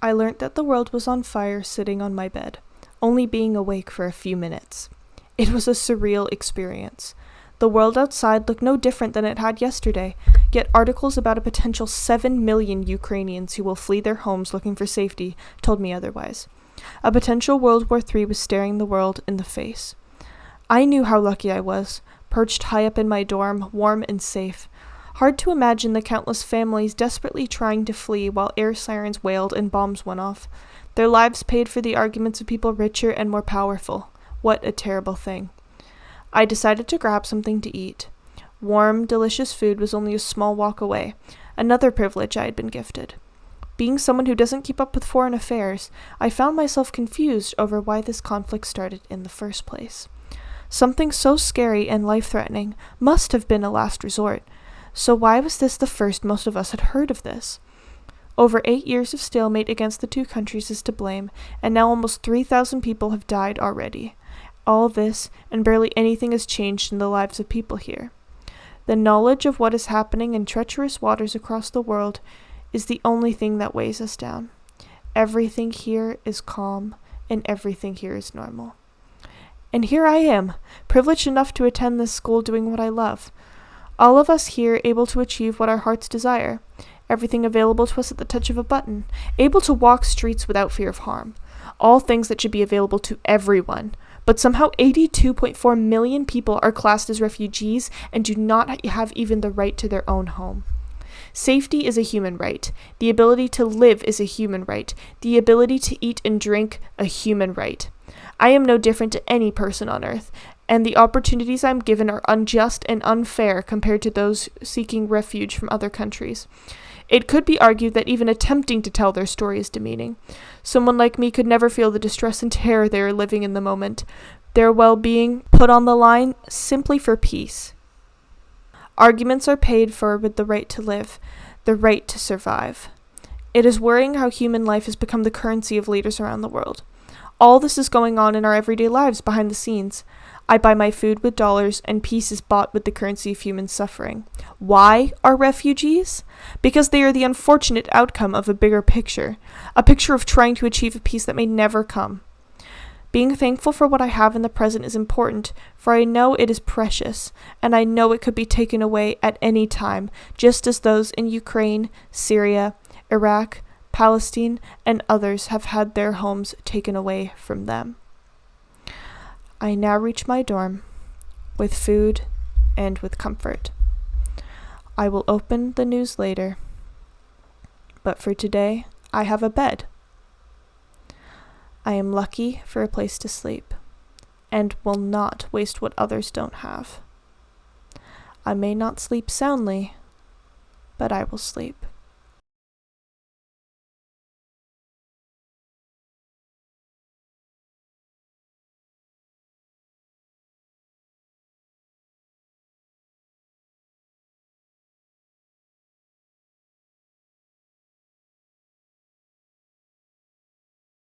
I learnt that the world was on fire sitting on my bed, only being awake for a few minutes. It was a surreal experience. The world outside looked no different than it had yesterday, yet articles about a potential 7 million Ukrainians who will flee their homes looking for safety told me otherwise. A potential World War III was staring the world in the face. I knew how lucky I was, perched high up in my dorm, warm and safe. Hard to imagine the countless families desperately trying to flee while air sirens wailed and bombs went off. Their lives paid for the arguments of people richer and more powerful. What a terrible thing. I decided to grab something to eat. Warm, delicious food was only a small walk away, another privilege I had been gifted. Being someone who doesn't keep up with foreign affairs, I found myself confused over why this conflict started in the first place. Something so scary and life-threatening must have been a last resort. So why was this the first most of us had heard of this? Over 8 years of stalemate against the two countries is to blame, and now almost 3,000 people have died already. All this, and barely anything has changed in the lives of people here. The knowledge of what is happening in treacherous waters across the world is the only thing that weighs us down. Everything here is calm, and everything here is normal. And here I am, privileged enough to attend this school doing what I love. All of us here able to achieve what our hearts desire. Everything available to us at the touch of a button. Able to walk streets without fear of harm. All things that should be available to everyone. But somehow 82.4 million people are classed as refugees and do not have even the right to their own home. Safety is a human right. The ability to live is a human right. The ability to eat and drink, a human right. I am no different to any person on earth, and the opportunities I'm given are unjust and unfair compared to those seeking refuge from other countries. It could be argued that even attempting to tell their story is demeaning. Someone like me could never feel the distress and terror they are living in the moment, their well-being put on the line simply for peace. Arguments are paid for with the right to live, the right to survive. It is worrying how human life has become the currency of leaders around the world. All this is going on in our everyday lives behind the scenes. I buy my food with dollars, and peace is bought with the currency of human suffering. Why are refugees? Because they are the unfortunate outcome of a bigger picture, a picture of trying to achieve a peace that may never come. Being thankful for what I have in the present is important, for I know it is precious, and I know it could be taken away at any time, just as those in Ukraine, Syria, Iraq, Palestine, and others have had their homes taken away from them. I now reach my dorm, with food and with comfort. I will open the news later, but for today, I have a bed. I am lucky for a place to sleep, and will not waste what others don't have. I may not sleep soundly, but I will sleep.